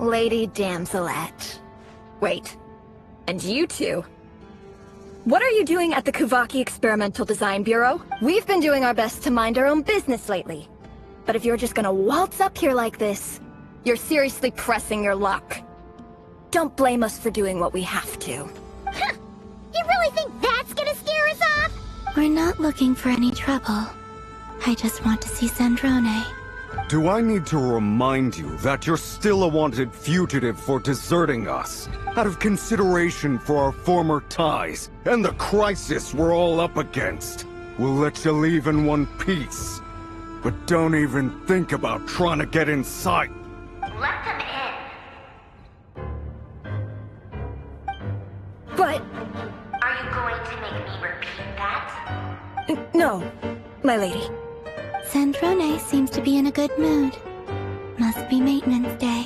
Lady Damselette. Wait. And you two? What are you doing at the Kuvaki Experimental Design Bureau? We've been doing our best to mind our own business lately. But if you're just gonna waltz up here like this, you're seriously pressing your luck. Don't blame us for doing what we have to. Huh. You really think that's gonna scare us off? We're not looking for any trouble. I just want to see Sandrone. Do I need to remind you that you're still a wanted fugitive for deserting us? Out of consideration for our former ties and the crisis we're all up against. We'll let you leave in one piece. But don't even think about trying to get inside. Let them in. But... Are you going to make me repeat that? No, my lady. Sandrone seems to be in a good mood. Must be maintenance day.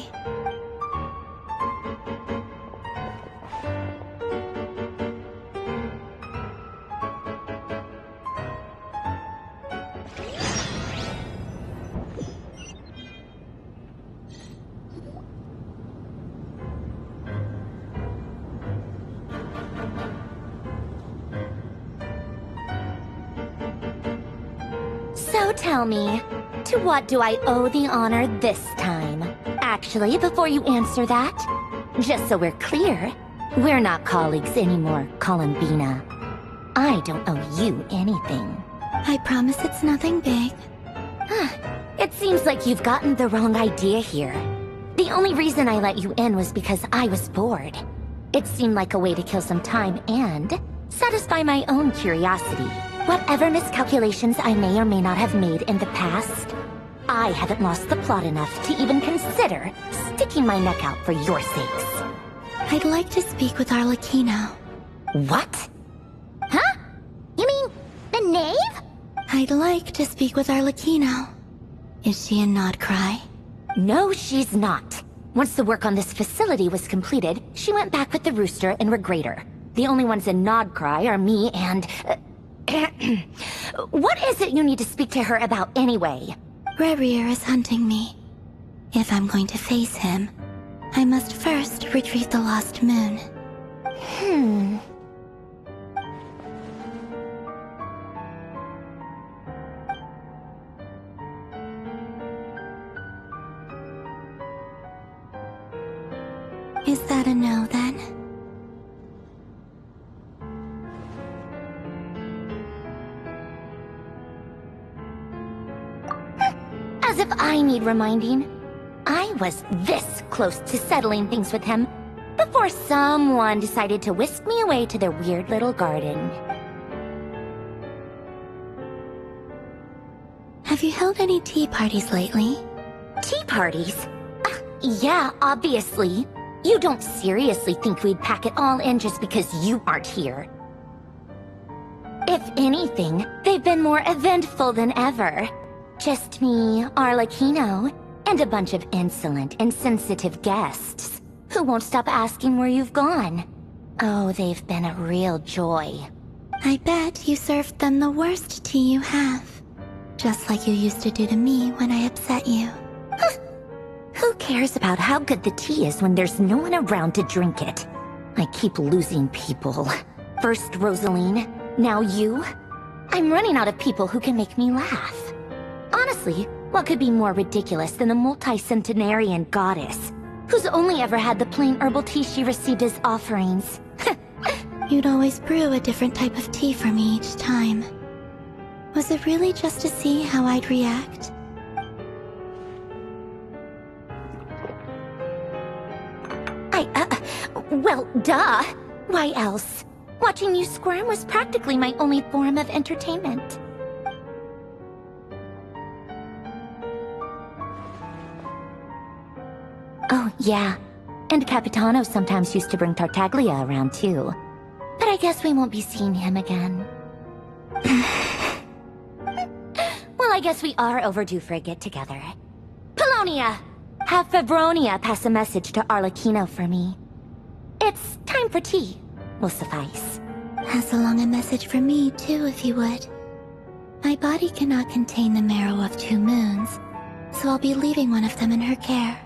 So tell me, to what do I owe the honor this time? Actually, before you answer that, just so we're clear, we're not colleagues anymore, Columbina. I don't owe you anything. I promise it's nothing big. It seems like you've gotten the wrong idea here. The only reason I let you in was because I was bored. It seemed like a way to kill some time and satisfy my own curiosity. Whatever miscalculations I may or may not have made in the past, I haven't lost the plot enough to even consider sticking my neck out for your sakes. I'd like to speak with Arlecchino. What? Huh? You mean the knave? I'd like to speak with Arlecchino. Is she in Nodcry? No, she's not. Once the work on this facility was completed, she went back with the Rooster and Regrator. The only ones in Nodcry are me and... What is it you need to speak to her about anyway? Rerir is hunting me. If I'm going to face him, I must first retrieve the lost moon. Is that a no, then? As if I need reminding. I was this close to settling things with him before someone decided to whisk me away to their weird little garden. Have you held any tea parties lately? Tea parties? Yeah, obviously. You don't seriously think we'd pack it all in just because you aren't here. If anything, they've been more eventful than ever. Just me, Arlecchino, and a bunch of insolent, insensitive guests who won't stop asking where you've gone. Oh, they've been a real joy. I bet you served them the worst tea you have. Just like you used to do to me when I upset you. Who cares about how good the tea is when there's no one around to drink it? I keep losing people. First Rosaline, now you. I'm running out of people who can make me laugh. Honestly, what could be more ridiculous than the multi-centenarian goddess, who's only ever had the plain herbal tea she received as offerings? You'd always brew a different type of tea for me each time. Was it really just to see how I'd react? Well, duh. Why else? Watching you squirm was practically my only form of entertainment. Oh, yeah. And Capitano sometimes used to bring Tartaglia around, too. But I guess we won't be seeing him again. Well, I guess we are overdue for a get-together. Polonia! Have Febronia pass a message to Arlecchino for me. It's time for tea. Will suffice. Pass along a message for me, too, if you would. My body cannot contain the marrow of 2 moons, so I'll be leaving one of them in her care.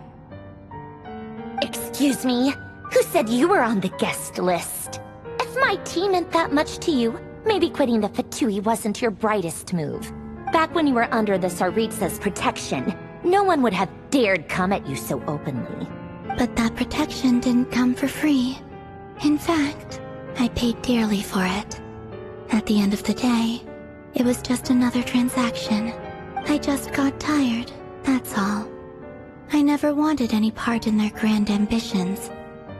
Excuse me, who said you were on the guest list? If my tea meant that much to you, maybe quitting the Fatui wasn't your brightest move. Back when you were under the Tsaritsa's protection, no one would have dared come at you so openly. But that protection didn't come for free. In fact, I paid dearly for it. At the end of the day, it was just another transaction. I just got tired, that's all. I never wanted any part in their grand ambitions,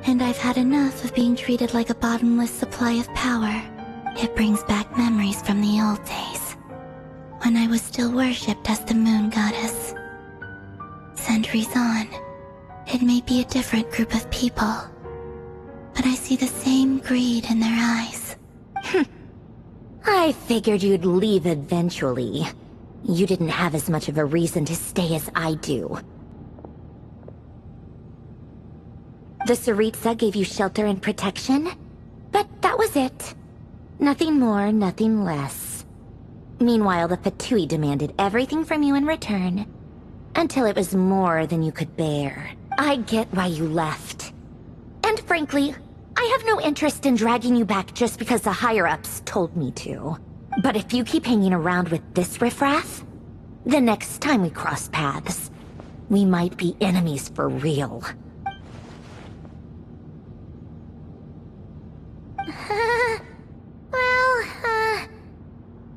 and I've had enough of being treated like a bottomless supply of power. It brings back memories from the old days, when I was still worshipped as the moon goddess. Centuries on, it may be a different group of people, but I see the same greed in their eyes. I figured you'd leave eventually. You didn't have as much of a reason to stay as I do. The Tsaritsa gave you shelter and protection, but that was it. Nothing more, nothing less. Meanwhile, the Fatui demanded everything from you in return, until it was more than you could bear. I get why you left. And frankly, I have no interest in dragging you back just because the higher-ups told me to. But if you keep hanging around with this riffraff, the next time we cross paths, we might be enemies for real.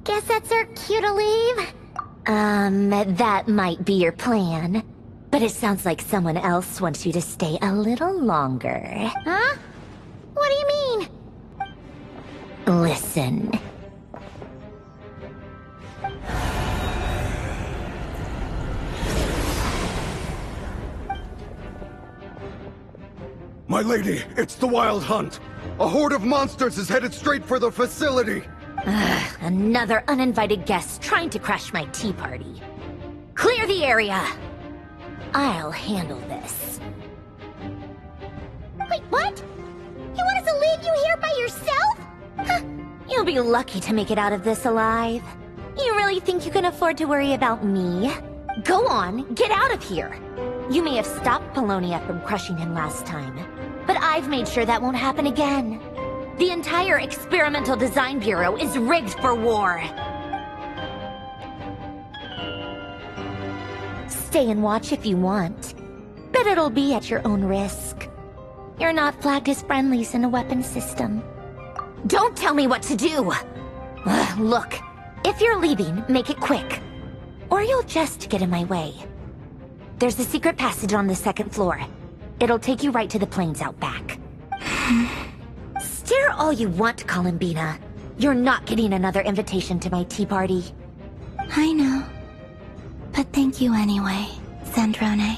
Guess that's our cue to leave? That might be your plan. But it sounds like someone else wants you to stay a little longer. Huh? What do you mean? Listen. My lady, it's the Wild Hunt. A horde of monsters is headed straight for the facility. Another uninvited guest trying to crash my tea party. Clear the area! I'll handle this. Wait, what? You want us to leave you here by yourself? Huh, you'll be lucky to make it out of this alive. You really think you can afford to worry about me? Go on, get out of here. You may have stopped Polonia from crushing him last time, but I've made sure that won't happen again. The entire Experimental Design Bureau is rigged for war. Stay and watch if you want, but it'll be at your own risk. You're not flagged as friendlies in a weapons system. Don't tell me what to do! Look, if you're leaving, make it quick. Or you'll just get in my way. There's a secret passage on the second floor. It'll take you right to the plains out back. Stare all you want, Columbina. You're not getting another invitation to my tea party. I know. But thank you anyway, Zandrone.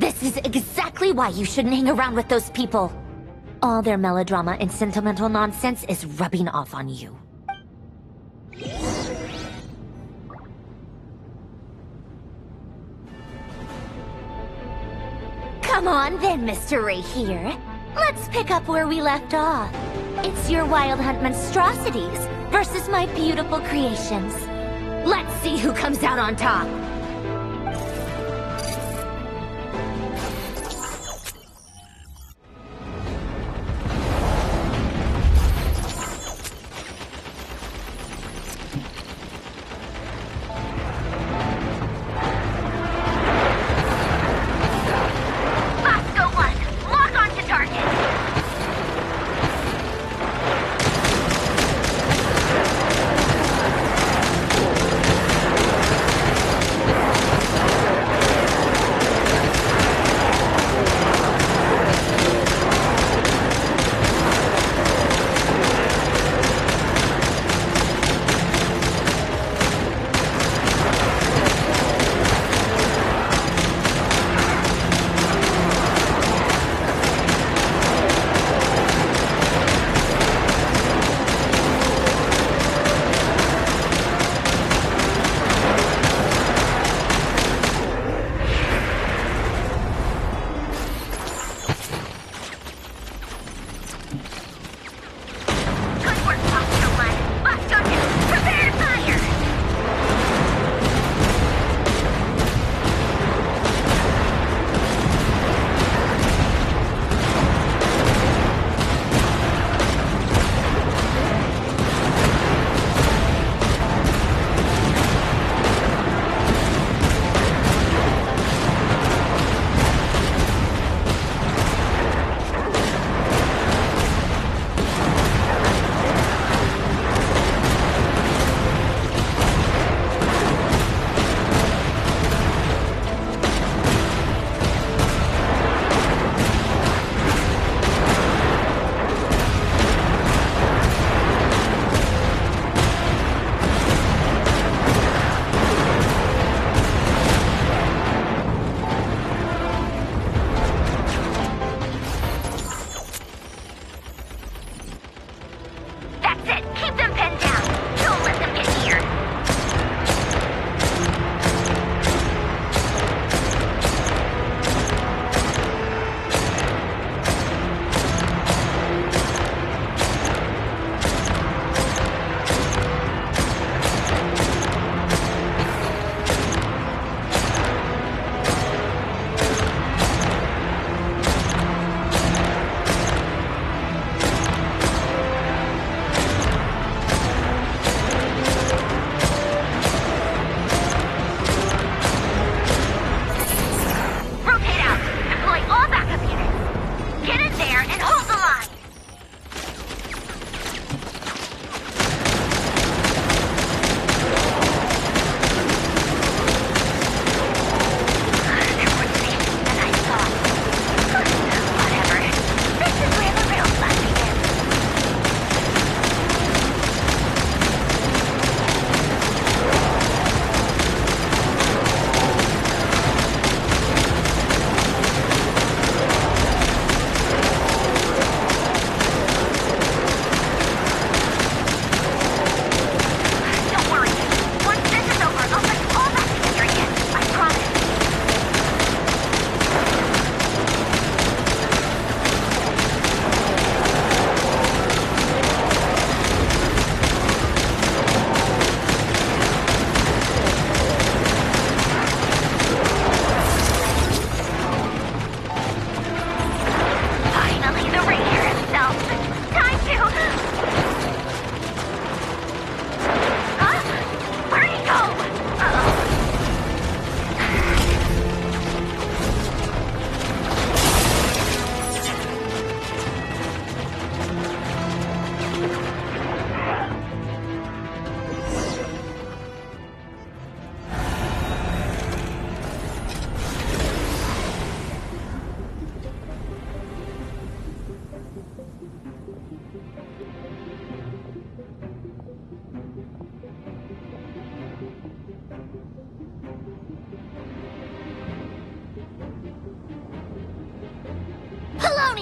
This is exactly why you shouldn't hang around with those people. All their melodrama and sentimental nonsense is rubbing off on you. Come on then, Mr. Ray here. Let's pick up where we left off. It's your Wild Hunt monstrosities versus my beautiful creations. Let's see who comes out on top.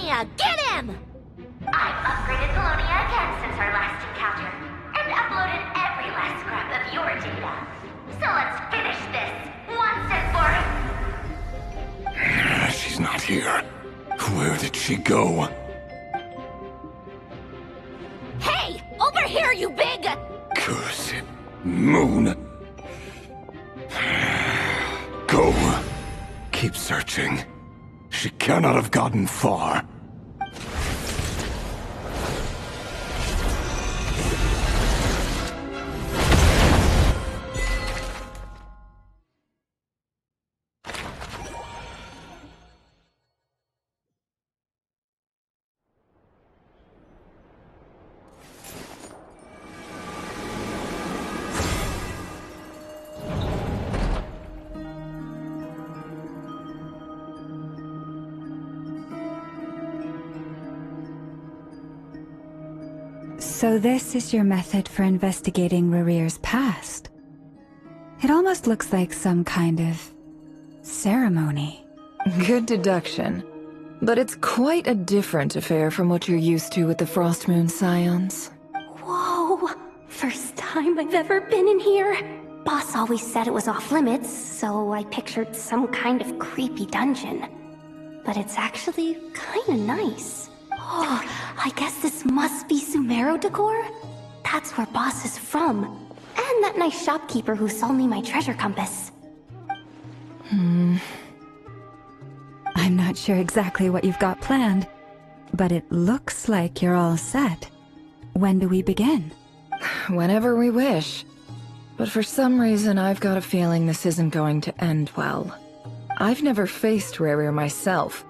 Colonia, get him! I've upgraded Colonia again since our last encounter, and uploaded every last scrap of your data. So let's finish this, once and for... She's not here. Where did she go? Hey! Over here, you big... Cursed moon. Go. Keep searching. She cannot have gotten far. So this is your method for investigating Rarir's past? It almost looks like some kind of... ceremony. Good deduction. But it's quite a different affair from what you're used to with the Frost Moon Scions. Whoa! First time I've ever been in here. Boss always said it was off limits, so I pictured some kind of creepy dungeon. But it's actually kinda nice. Oh, I guess this must be Sumero decor? That's where Boss is from. And that nice shopkeeper who sold me my treasure compass. I'm not sure exactly what you've got planned, but it looks like you're all set. When do we begin? Whenever we wish. But for some reason, I've got a feeling this isn't going to end well. I've never faced Rarir myself,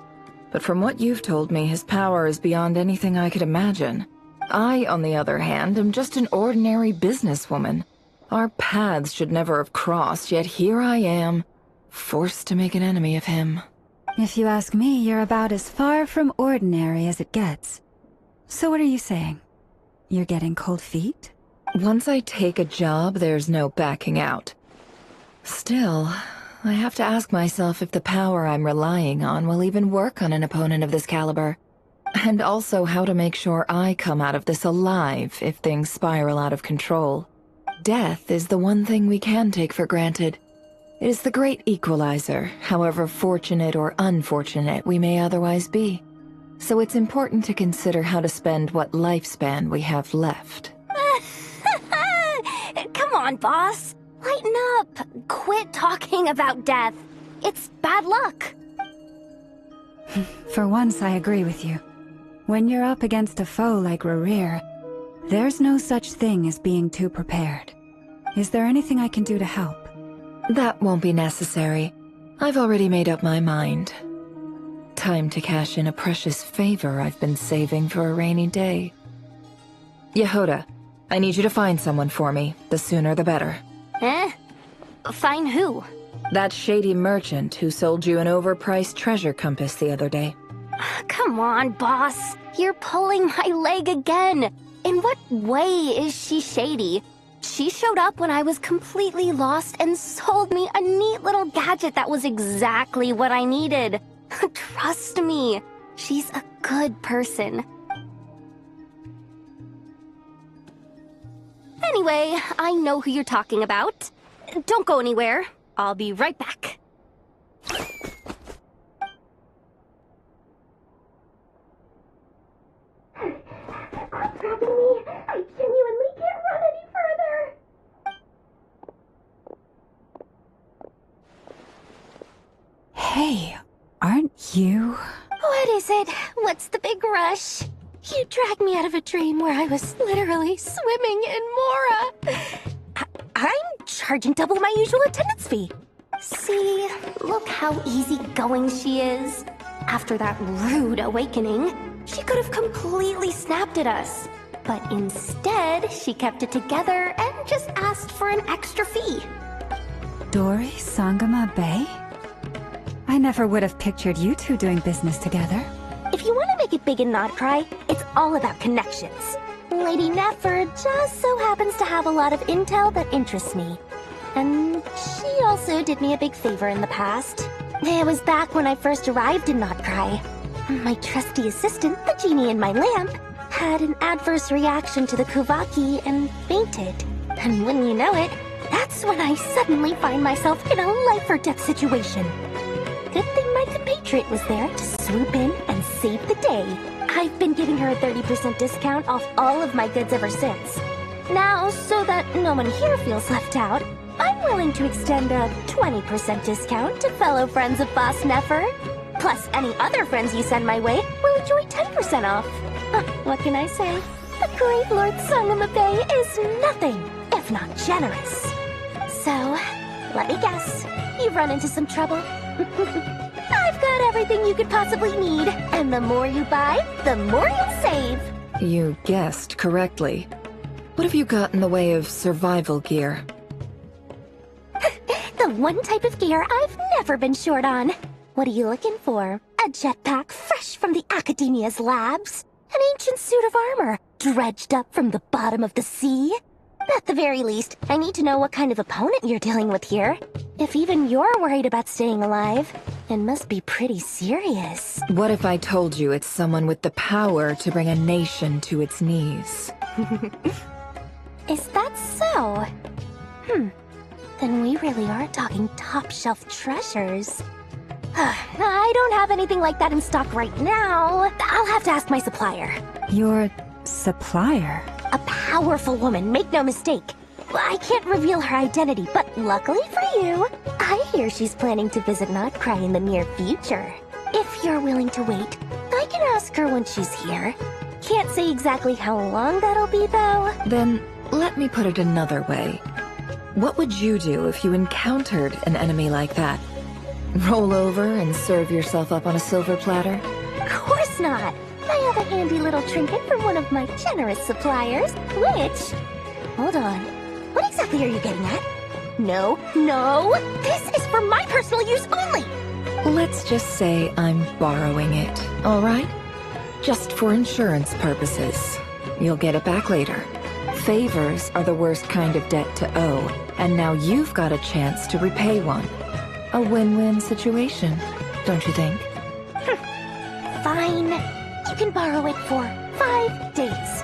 but from what you've told me, his power is beyond anything I could imagine. I, on the other hand, am just an ordinary businesswoman. Our paths should never have crossed, yet here I am, forced to make an enemy of him. If you ask me, you're about as far from ordinary as it gets. So what are you saying? You're getting cold feet? Once I take a job, there's no backing out. Still, I have to ask myself if the power I'm relying on will even work on an opponent of this caliber. And also how to make sure I come out of this alive if things spiral out of control. Death is the one thing we can take for granted. It is the great equalizer, however fortunate or unfortunate we may otherwise be. So it's important to consider how to spend what lifespan we have left. Come on, boss. Lighten up. Quit talking about death. It's bad luck. For once, I agree with you. When you're up against a foe like Rarir, there's no such thing as being too prepared. Is there anything I can do to help? That won't be necessary. I've already made up my mind. Time to cash in a precious favor I've been saving for a rainy day. Yehoda, I need you to find someone for me. The sooner the better. Eh? Find who? That shady merchant who sold you an overpriced treasure compass the other day. Come on, boss. You're pulling my leg again. In what way is she shady? She showed up when I was completely lost and sold me a neat little gadget that was exactly what I needed. Trust me, she's a good person. Anyway, I know who you're talking about. Don't go anywhere. I'll be right back. What's happening to me? I genuinely can't run any further. Hey, aren't you... What is it? What's the big rush? You dragged me out of a dream where I was literally swimming in Mora. I'm charging double my usual attendance fee. See, look how easygoing she is. After that rude awakening, she could have completely snapped at us. But instead, she kept it together and just asked for an extra fee. Dori Sangama Bay? I never would have pictured you two doing business together. If you want to make it big and not cry, it's all about connections. Lady Nefer just so happens to have a lot of intel that interests me. And she also did me a big favor in the past. It was back when I first arrived in Not Cry. My trusty assistant, the genie in my lamp, had an adverse reaction to the Kuvaki and fainted. And wouldn't you know it, that's when I suddenly find myself in a life-or-death situation. Good thing my compatriot was there to swoop in and save the day. I've been giving her a 30% discount off all of my goods ever since. Now, so that no one here feels left out, I'm willing to extend a 20% discount to fellow friends of Boss Nefer. Plus, any other friends you send my way will enjoy 10% off. What can I say? The great Lord Sangamabe is nothing if not generous. So, let me guess. You've run into some trouble? I've got everything you could possibly need, and the more you buy, the more you'll save. You guessed correctly. What have you got in the way of survival gear? The one type of gear I've never been short on. What are you looking for? A jetpack fresh from the Academia's labs? An ancient suit of armor dredged up from the bottom of the sea? At the very least, I need to know what kind of opponent you're dealing with here. If even you're worried about staying alive, it must be pretty serious. What if I told you it's someone with the power to bring a nation to its knees? Is that so? Then we really are talking top-shelf treasures. I don't have anything like that in stock right now. I'll have to ask my supplier. Your supplier? A powerful woman, make no mistake. I can't reveal her identity, but luckily for you, I hear she's planning to visit Notcry in the near future. If you're willing to wait, I can ask her when she's here. Can't say exactly how long that'll be, though. Then, let me put it another way. What would you do if you encountered an enemy like that? Roll over and serve yourself up on a silver platter? Of course not! I have a handy little trinket from one of my generous suppliers, which... Hold on. What exactly are you getting at? No, no! This is for my personal use only! Let's just say I'm borrowing it, alright? Just for insurance purposes. You'll get it back later. Favors are the worst kind of debt to owe, and now you've got a chance to repay one. A win-win situation, don't you think? Fine. You can borrow it for 5 days.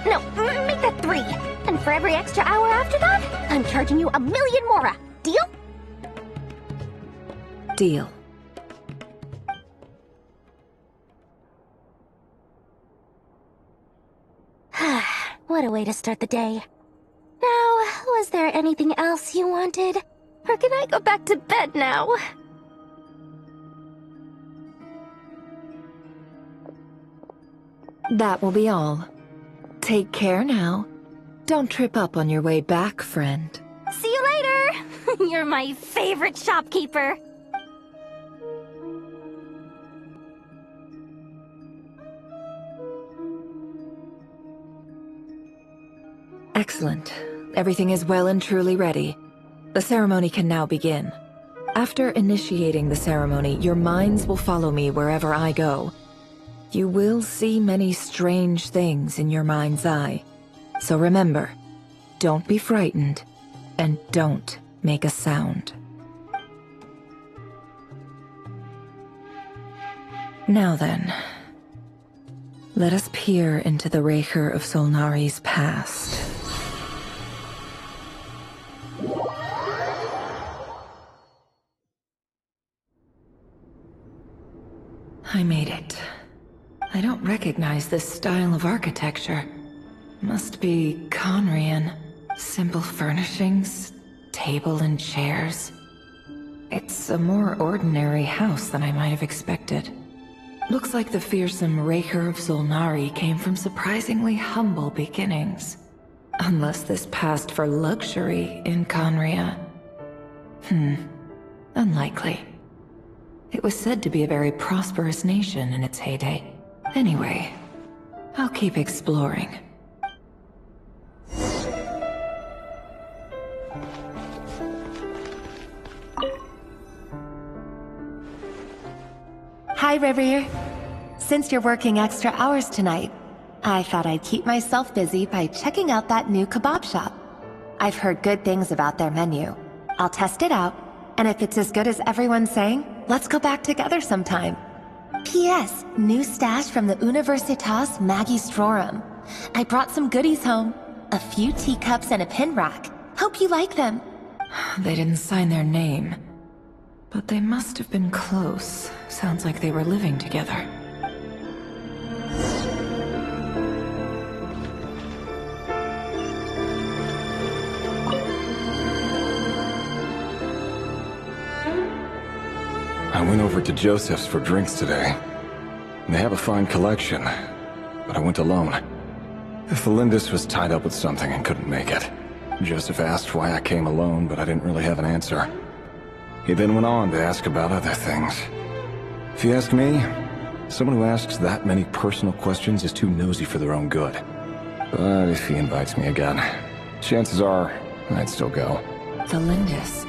No, make that 3. And for every extra hour after that, I'm charging you 1,000,000 mora. Deal? Deal. What a way to start the day. Now, was there anything else you wanted? Or can I go back to bed now? That will be all. Take care now. Don't trip up on your way back, friend. See you later! You're my favorite shopkeeper. Excellent. Everything is well and truly ready. The ceremony can now begin. After initiating the ceremony, your minds will follow me wherever I go. You will see many strange things in your mind's eye. So remember, don't be frightened, and don't make a sound. Now then, let us peer into the Raker of Solnari's past. I made it. I don't recognize this style of architecture. Must be Conrian. Simple furnishings, table and chairs. It's a more ordinary house than I might have expected. Looks like the fearsome Raker of Solnari came from surprisingly humble beginnings. Unless this passed for luxury in Conria. Unlikely. It was said to be a very prosperous nation in its heyday. Anyway, I'll keep exploring. Hi, River. Since you're working extra hours tonight, I thought I'd keep myself busy by checking out that new kebab shop. I've heard good things about their menu. I'll test it out, and if it's as good as everyone's saying, let's go back together sometime. P.S. New stash from the Universitas Magistrorum. I brought some goodies home. A few teacups and a pin rack. Hope you like them. They didn't sign their name. But they must have been close. Sounds like they were living together. I went over to Joseph's for drinks today. They have a fine collection, but I went alone. Felindis was tied up with something and couldn't make it. Joseph asked why I came alone, but I didn't really have an answer. He then went on to ask about other things. If you ask me, someone who asks that many personal questions is too nosy for their own good. But if he invites me again, chances are I'd still go. Felindis.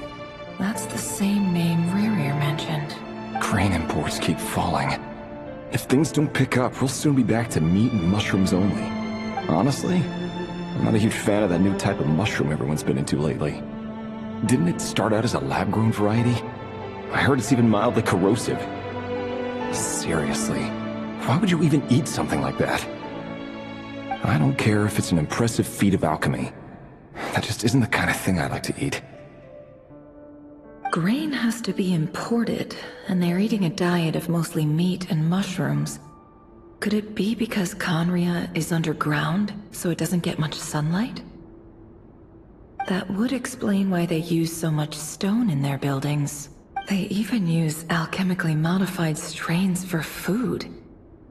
That's the same name Rerir mentioned. Crane imports keep falling. If things don't pick up, we'll soon be back to meat and mushrooms only. Honestly, I'm not a huge fan of that new type of mushroom everyone's been into lately. Didn't it start out as a lab-grown variety? I heard it's even mildly corrosive. Seriously, why would you even eat something like that? I don't care if it's an impressive feat of alchemy. That just isn't the kind of thing I like to eat. Grain has to be imported, and they're eating a diet of mostly meat and mushrooms. Could it be because Conria is underground, so it doesn't get much sunlight? That would explain why they use so much stone in their buildings. They even use alchemically modified strains for food.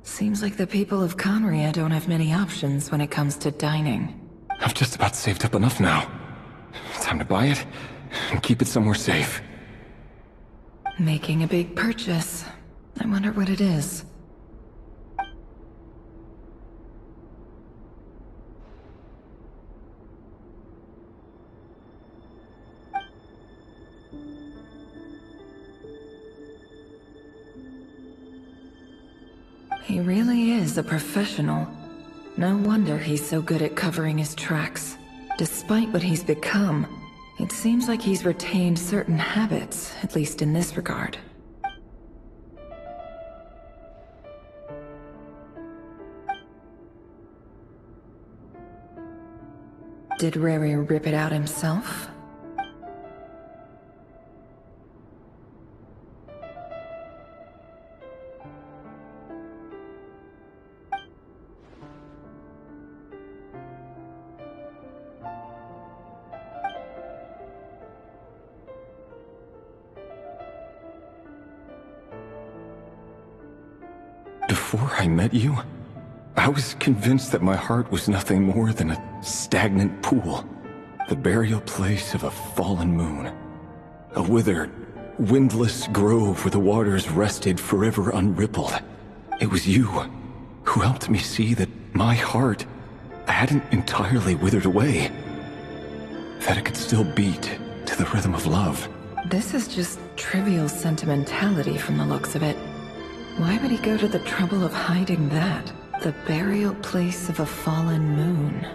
Seems like the people of Conria don't have many options when it comes to dining. I've just about saved up enough now. Time to buy it and keep it somewhere safe. Making a big purchase. I wonder what it is. He really is a professional. No wonder he's so good at covering his tracks. Despite what he's become, it seems like he's retained certain habits, at least in this regard. Did Rerir rip it out himself? Before I met you, I was convinced that my heart was nothing more than a stagnant pool, the burial place of a fallen moon, a withered, windless grove where the waters rested forever unrippled. It was you who helped me see that my heart hadn't entirely withered away, that it could still beat to the rhythm of love. This is just trivial sentimentality from the looks of it. Why would he go to the trouble of hiding that? The burial place of a fallen moon.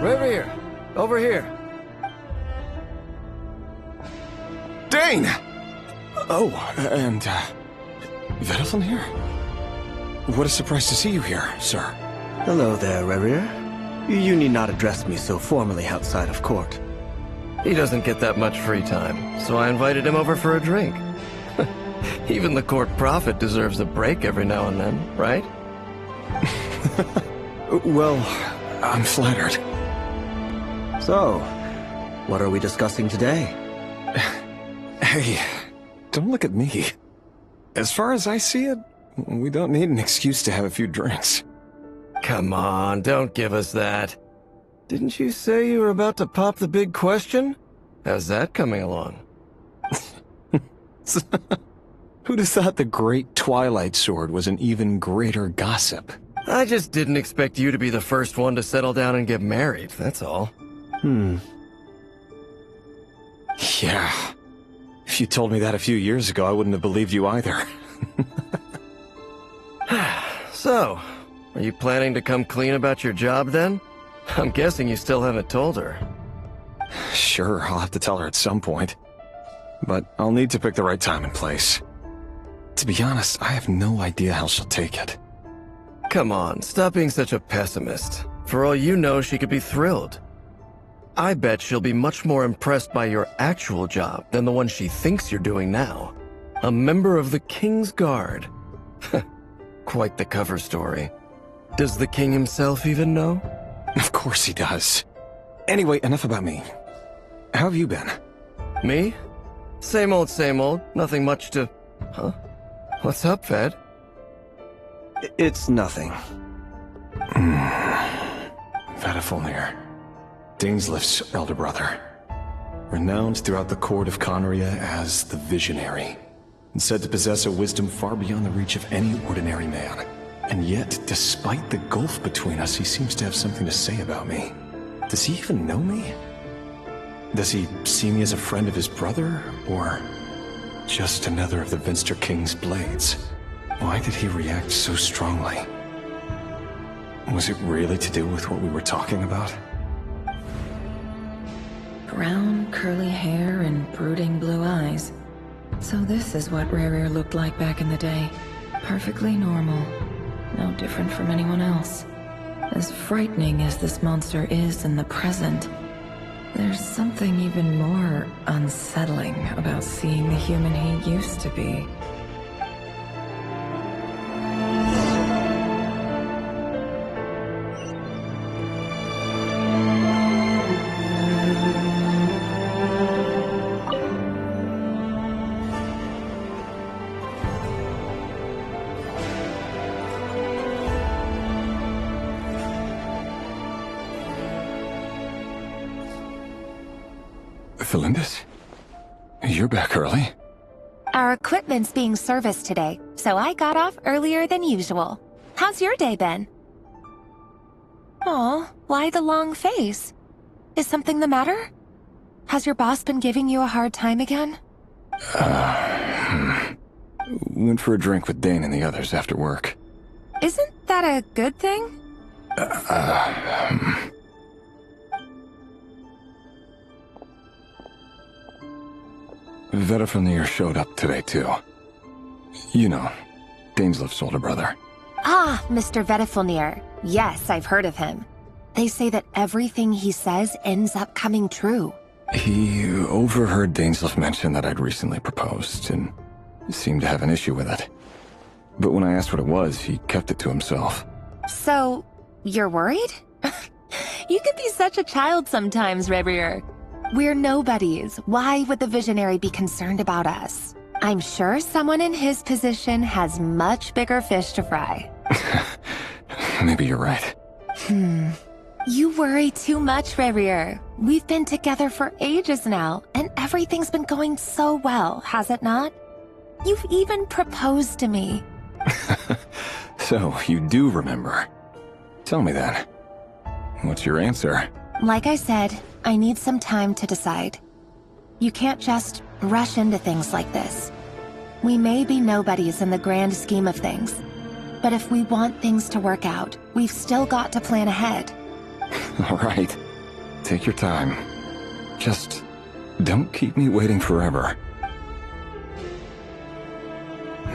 Rerir, over here. Dane! Oh, and, Vedelson here? What a surprise to see you here, sir. Hello there, Rerir. You need not address me so formally outside of court. He doesn't get that much free time, so I invited him over for a drink. Even the court prophet deserves a break every now and then, right? Well, I'm flattered. So, what are we discussing today? Hey, don't look at me. As far as I see it, we don't need an excuse to have a few drinks. Come on, don't give us that. Didn't you say you were about to pop the big question? How's that coming along? Who'd have thought the great Twilight Sword was an even greater gossip? I just didn't expect you to be the first one to settle down and get married, that's all. Yeah. If you told me that a few years ago, I wouldn't have believed you either. So, are you planning to come clean about your job then? I'm guessing you still haven't told her. Sure, I'll have to tell her at some point. But I'll need to pick the right time and place. To be honest, I have no idea how she'll take it. Come on, stop being such a pessimist. For all you know, she could be thrilled. I bet she'll be much more impressed by your actual job than the one she thinks you're doing now. A member of the King's Guard. Quite the cover story. Does the king himself even know? Of course he does. Anyway, enough about me. How have you been? Me? Same old, nothing much to... Huh? What's up, Ved? It's nothing. Vedifulnir, Dainsleif's elder brother. Renowned throughout the court of Conria as the Visionary, and said to possess a wisdom far beyond the reach of any ordinary man. And yet, despite the gulf between us, he seems to have something to say about me. Does he even know me? Does he see me as a friend of his brother, or just another of the Vinster King's blades? Why did he react so strongly? Was it really to do with what we were talking about? Brown, curly hair and brooding blue eyes. So this is what Rerir looked like back in the day. Perfectly normal. No different from anyone else. As frightening as this monster is in the present, there's something even more unsettling about seeing the human he used to be. Felindis? You're back early? Our equipment's being serviced today, so I got off earlier than usual. How's your day been? Aw, why the long face? Is something the matter? Has your boss been giving you a hard time again? Went for a drink with Dane and the others after work. Isn't that a good thing? Vedifulnir showed up today, too. You know, Dainsleif's older brother. Ah, Mr. Vedifulnir. Yes, I've heard of him. They say that everything he says ends up coming true. He overheard Dainsleif mention that I'd recently proposed, and seemed to have an issue with it. But when I asked what it was, he kept it to himself. So, you're worried? You could be such a child sometimes, Rerir. We're nobodies. Why would the Visionary be concerned about us? I'm sure someone in his position has much bigger fish to fry. Maybe you're right. You worry too much, Rerir. We've been together for ages now, and everything's been going so well, has it not? You've even proposed to me. So, you do remember. Tell me then. What's your answer? Like I said, I need some time to decide. You can't just rush into things like this. We may be nobodies in the grand scheme of things, but if we want things to work out, we've still got to plan ahead. All right. Take your time. Just don't keep me waiting forever.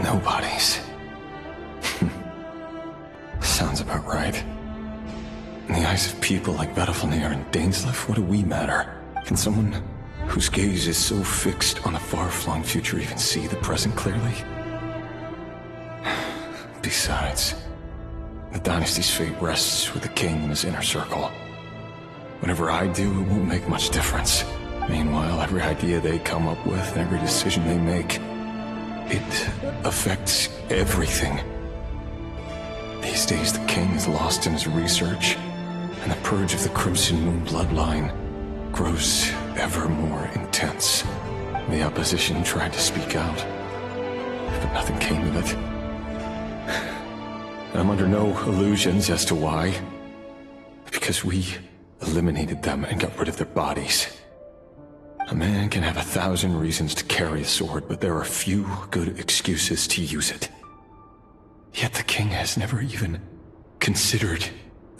Nobodies. Sounds about right. In the eyes of people like Vedifulnir and Dainsleif, what do we matter? Can someone whose gaze is so fixed on the far-flung future even see the present clearly? Besides, the dynasty's fate rests with the king and his inner circle. Whatever I do, it won't make much difference. Meanwhile, every idea they come up with and every decision they make, it affects everything. These days, the king is lost in his research, and the purge of the Crimson Moon bloodline grows ever more intense. The opposition tried to speak out, but nothing came of it. I'm under no illusions as to why. Because we eliminated them and got rid of their bodies. A man can have 1,000 reasons to carry a sword, but there are few good excuses to use it. Yet the king has never even considered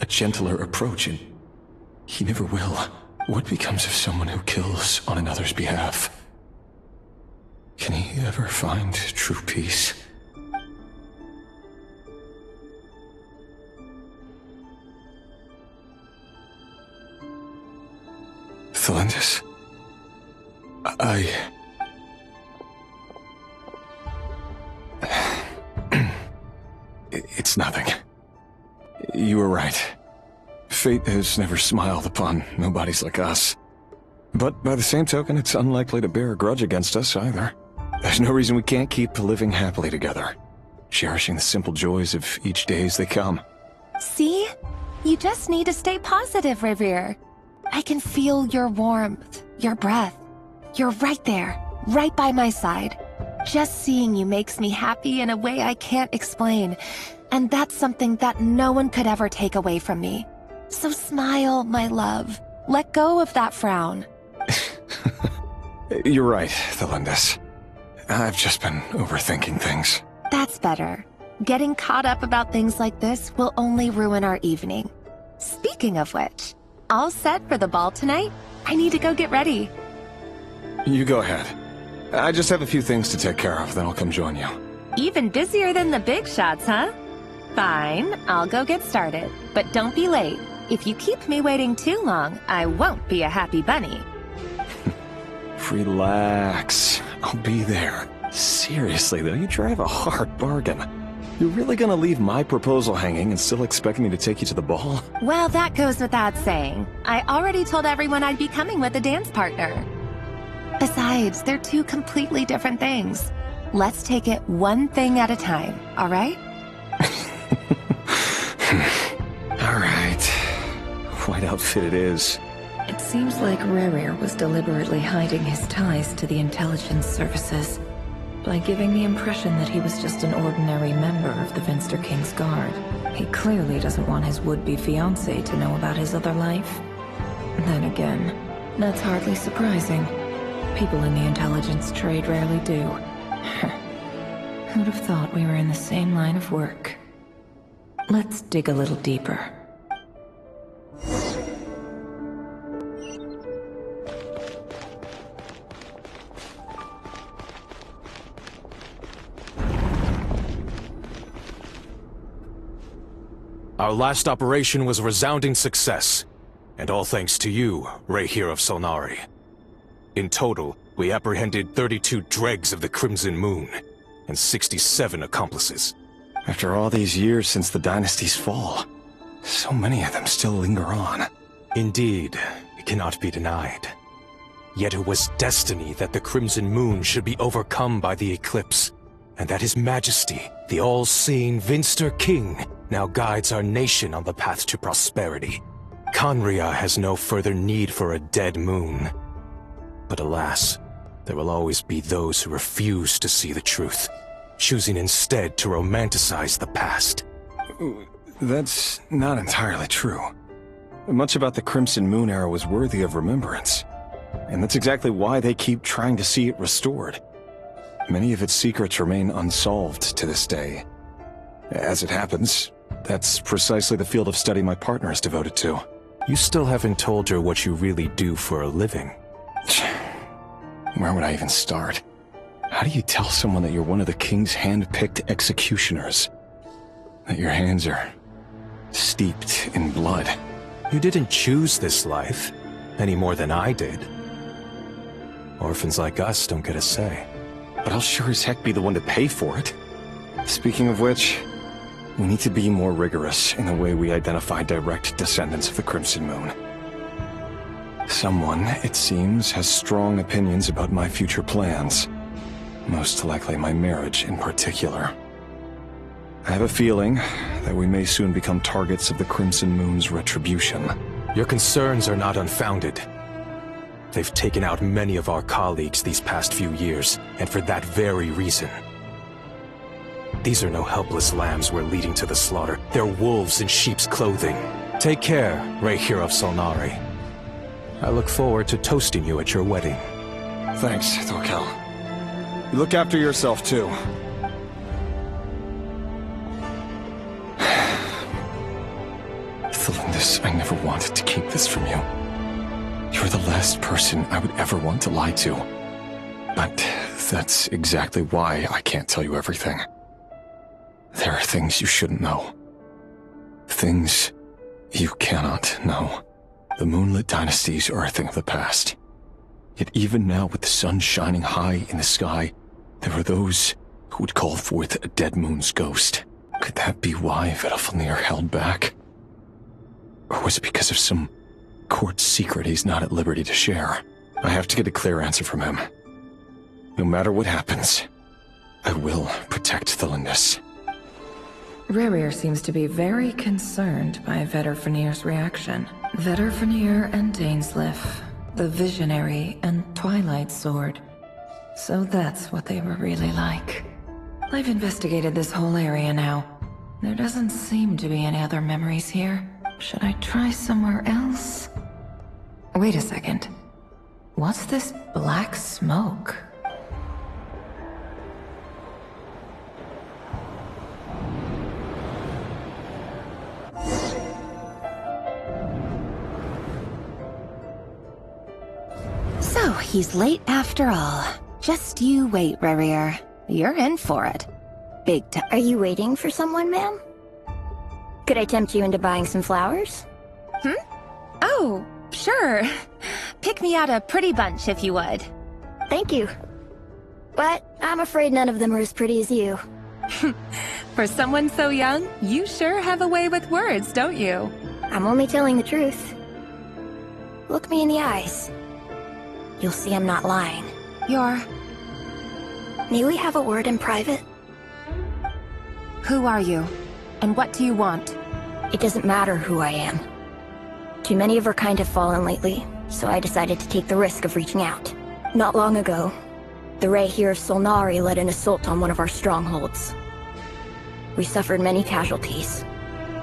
a gentler approach, and he never will. What becomes of someone who kills on another's behalf? Can he ever find true peace? Thelindis? It's nothing. You were right. Fate has never smiled upon nobodies like us. But by the same token, it's unlikely to bear a grudge against us either. There's no reason we can't keep living happily together, cherishing the simple joys of each day as they come. See? You just need to stay positive, Revere. I can feel your warmth, your breath. You're right there, right by my side. Just seeing you makes me happy in a way I can't explain. And that's something that no one could ever take away from me. So smile, my love. Let go of that frown. You're right, Thelindis. I've just been overthinking things. That's better. Getting caught up about things like this will only ruin our evening. Speaking of which, all set for the ball tonight? I need to go get ready. You go ahead. I just have a few things to take care of, then I'll come join you. Even busier than the big shots, huh? Fine, I'll go get started. But don't be late. If you keep me waiting too long, I won't be a happy bunny. Relax. I'll be there. Seriously, though, you drive a hard bargain. You're really gonna leave my proposal hanging and still expect me to take you to the ball? Well, that goes without saying. I already told everyone I'd be coming with a dance partner. Besides, they're two completely different things. Let's take it one thing at a time, all right? All right. White outfit it is. It seems like Rerir was deliberately hiding his ties to the intelligence services by giving the impression that he was just an ordinary member of the Finster King's Guard. He clearly doesn't want his would-be fiancé to know about his other life. Then again, that's hardly surprising. People in the intelligence trade rarely do. Who'd have thought we were in the same line of work? Let's dig a little deeper. Our last operation was a resounding success, and all thanks to you, Rehir of Solnari. In total, we apprehended 32 dregs of the Crimson Moon, and 67 accomplices. After all these years since the dynasty's fall, so many of them still linger on. Indeed, it cannot be denied. Yet it was destiny that the Crimson Moon should be overcome by the eclipse, and that His Majesty, the all-seeing Finster King, now guides our nation on the path to prosperity. Khaenri'ah has no further need for a dead moon. But alas, there will always be those who refuse to see the truth, choosing instead to romanticize the past. That's not entirely true. Much about the Crimson Moon era was worthy of remembrance, and that's exactly why they keep trying to see it restored. Many of its secrets remain unsolved to this day. As it happens, that's precisely the field of study my partner is devoted to. You still haven't told her what you really do for a living. Where would I even start? How do you tell someone that you're one of the king's hand-picked executioners? That your hands are steeped in blood? You didn't choose this life, any more than I did. Orphans like us don't get a say. But I'll sure as heck be the one to pay for it. Speaking of which, we need to be more rigorous in the way we identify direct descendants of the Crimson Moon. Someone, it seems, has strong opinions about my future plans. Most likely my marriage in particular. I have a feeling that we may soon become targets of the Crimson Moon's retribution. Your concerns are not unfounded. They've taken out many of our colleagues these past few years, and for that very reason. These are no helpless lambs we're leading to the slaughter. They're wolves in sheep's clothing. Take care, Rehir of Solnari. I look forward to toasting you at your wedding. Thanks, Torkel. You look after yourself, too. Felindis, I never wanted to keep this from you. You're the last person I would ever want to lie to. But that's exactly why I can't tell you everything. There are things you shouldn't know. Things you cannot know. The moonlit dynasties are a thing of the past. Yet even now, with the sun shining high in the sky, there are those who would call forth a dead moon's ghost. Could that be why Vedalfnir held back? Or was it because of some court secret he's not at liberty to share? I have to get a clear answer from him. No matter what happens, I will protect Felindis. Rerir seems to be very concerned by Vedalfnir's reaction. Vedalfnir and Dainsleif, the Visionary and Twilight Sword. So that's what they were really like. I've investigated this whole area now. There doesn't seem to be any other memories here. Should I try somewhere else? Wait a second. What's this black smoke? So, he's late after all. Just you wait, Rerir. You're in for it. Big time. Are you waiting for someone, ma'am? Could I tempt you into buying some flowers? Oh, sure. Pick me out a pretty bunch if you would. Thank you. But I'm afraid none of them are as pretty as you. For someone so young, you sure have a way with words, don't you? I'm only telling the truth. Look me in the eyes. You'll see I'm not lying. May we have a word in private? Who are you? And what do you want? It doesn't matter who I am. Too many of our kind have fallen lately, so I decided to take the risk of reaching out. Not long ago, the Ray here of Solnari led an assault on one of our strongholds. We suffered many casualties,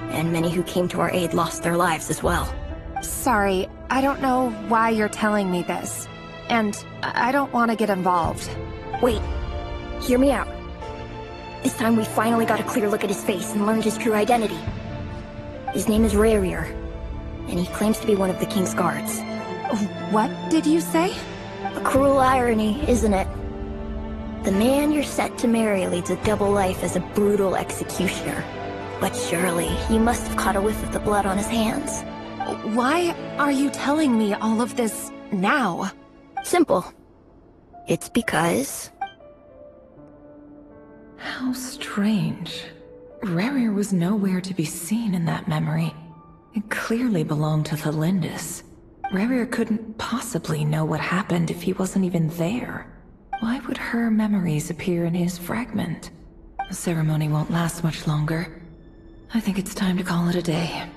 and many who came to our aid lost their lives as well. Sorry, I don't know why you're telling me this. And I don't want to get involved. Wait, hear me out. This time we finally got a clear look at his face and learned his true identity. His name is Rerir, and he claims to be one of the King's guards. What did you say? A cruel irony, isn't it? The man you're set to marry leads a double life as a brutal executioner. But surely, you must have caught a whiff of the blood on his hands. Why are you telling me all of this now? Simple. It's because... How strange. Rerir was nowhere to be seen in that memory. It clearly belonged to Felindis. Rerir couldn't possibly know what happened if he wasn't even there. Why would her memories appear in his fragment? The ceremony won't last much longer. I think it's time to call it a day.